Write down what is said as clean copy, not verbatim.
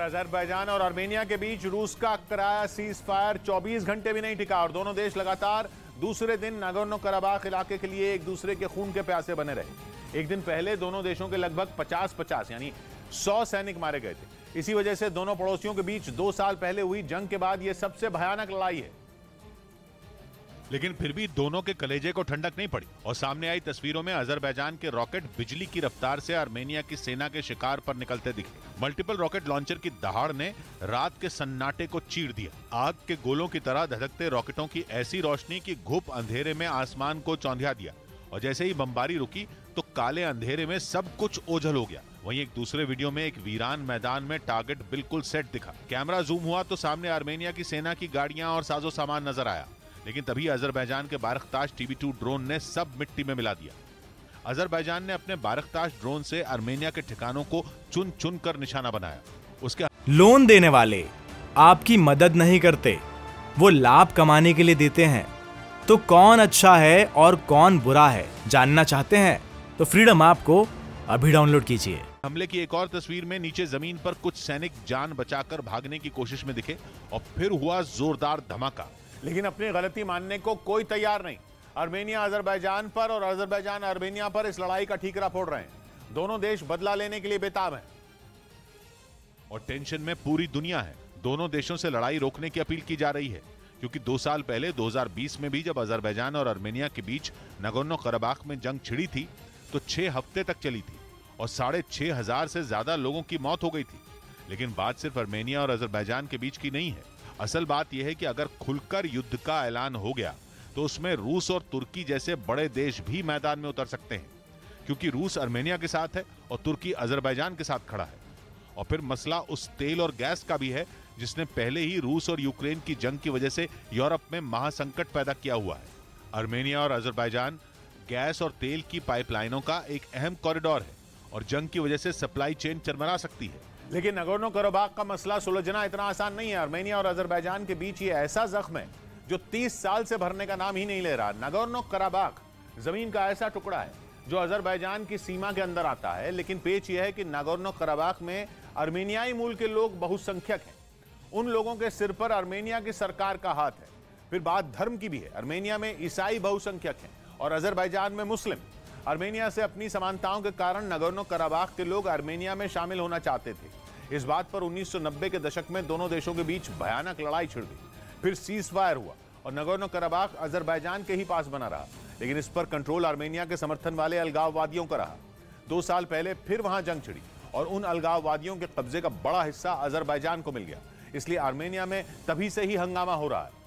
Azerbaijan और Armenia के बीच रूस का कराया सीज फायर 24 घंटे भी नहीं टिका और दोनों देश लगातार दूसरे दिन नागोर्नो कराबाख इलाके के लिए एक दूसरे के खून के प्यासे बने रहे। एक दिन पहले दोनों देशों के लगभग 50-50 यानी 100 सैनिक मारे गए थे। इसी वजह से दोनों पड़ोसियों के बीच 2 साल पहले हुई जंग के बाद यह सबसे भयानक लड़ाई है। लेकिन फिर भी दोनों के कलेजे को ठंडक नहीं पड़ी और सामने आई तस्वीरों में अजरबैजान के रॉकेट बिजली की रफ्तार से आर्मेनिया की सेना के शिकार पर निकलते दिखे। मल्टीपल रॉकेट लॉन्चर की दहाड़ ने रात के सन्नाटे को चीर दिया। आग के गोलों की तरह धधकते रॉकेटों की ऐसी रोशनी की घुप अंधेरे में आसमान को चौंधिया दिया और जैसे ही बमबारी रुकी तो काले अंधेरे में सब कुछ ओझल हो गया। वहीं एक दूसरे वीडियो में एक वीरान मैदान में टारगेट बिल्कुल सेट दिखा। कैमरा जूम हुआ तो सामने आर्मेनिया की सेना की गाड़ियां और साजो सामान नजर आया, लेकिन तभी अजरबैजान के बारख्ताश TB2 ड्रोन ने सब मिट्टी में मिला दिया। अजरबैजान ने अपने बारख्ताश ड्रोन से आर्मेनिया के ठिकानों को चुन चुन कर निशाना बनाया। उसके लोन देने वाले आपकी मदद नहीं करते, वो लाभ कमाने के लिए देते हैं। तो कौन अच्छा है और कौन बुरा है जानना चाहते हैं तो फ्रीडम ऐप को अभी डाउनलोड कीजिए। हमले की एक और तस्वीर में नीचे जमीन पर कुछ सैनिक जान बचाकर भागने की कोशिश में दिखे और फिर हुआ जोरदार धमाका। लेकिन अपनी गलती मानने को कोई तैयार नहीं। आर्मेनिया अजरबैजान पर और अजरबैजान आर्मेनिया पर इस लड़ाई का ठीकरा फोड़ रहे हैं। दोनों देश बदला लेने के लिए बेताब हैं और टेंशन में पूरी दुनिया है। दोनों देशों से लड़ाई रोकने की अपील की जा रही है, क्योंकि 2 साल पहले 2020 में भी जब अजरबैजान और आर्मेनिया के बीच नागोर्नो कराबाख में जंग छिड़ी थी तो 6 हफ्ते तक चली थी और 6,500 से ज्यादा लोगों की मौत हो गई थी। लेकिन बात सिर्फ आर्मेनिया और अजरबैजान के बीच की नहीं है। असल बात यह है कि अगर खुलकर युद्ध का ऐलान हो गया तो उसमें रूस और तुर्की जैसे बड़े देश भी मैदान में उतर सकते हैं, क्योंकि रूस आर्मेनिया के साथ है और तुर्की अजरबैजान के साथ खड़ा है। और फिर मसला उस तेल और गैस का भी है जिसने पहले ही रूस और यूक्रेन की जंग की वजह से यूरोप में महासंकट पैदा किया हुआ है। आर्मेनिया और अजरबैजान गैस और तेल की पाइपलाइनों का एक अहम कॉरिडोर है और जंग की वजह से सप्लाई चेन चरमरा सकती है। लेकिन नागोर्नो कराबाख का मसला सुलझना इतना आसान नहीं है। आर्मेनिया और अजरबैजान के बीच ये ऐसा जख्म है जो 30 साल से भरने का नाम ही नहीं ले रहा। नागोर्नो कराबाख जमीन का ऐसा टुकड़ा है जो अजरबैजान की सीमा के अंदर आता है, लेकिन पेच यह है कि नागोर्नो कराबाख में आर्मेनियाई मूल के लोग बहुसंख्यक हैं। उन लोगों के सिर पर आर्मेनिया की सरकार का हाथ है। फिर बात धर्म की भी है। आर्मेनिया में ईसाई बहुसंख्यक हैं और अजरबैजान में मुस्लिम। आर्मेनिया से अपनी समानताओं के कारण नागोर्नो कराबाख के लोग आर्मेनिया में शामिल होना चाहते थे। इस बात पर 1990 के दशक में दोनों देशों के बीच भयानक लड़ाई छिड़ गई। फिर सीज फायर हुआ और नागोर्नो कराबाख अजरबैजान के ही पास बना रहा, लेकिन इस पर कंट्रोल आर्मेनिया के समर्थन वाले अलगाववादियों का रहा। 2 साल पहले फिर वहां जंग छिड़ी और उन अलगाववादियों के कब्जे का बड़ा हिस्सा अजरबैजान को मिल गया। इसलिए आर्मेनिया में तभी से ही हंगामा हो रहा है।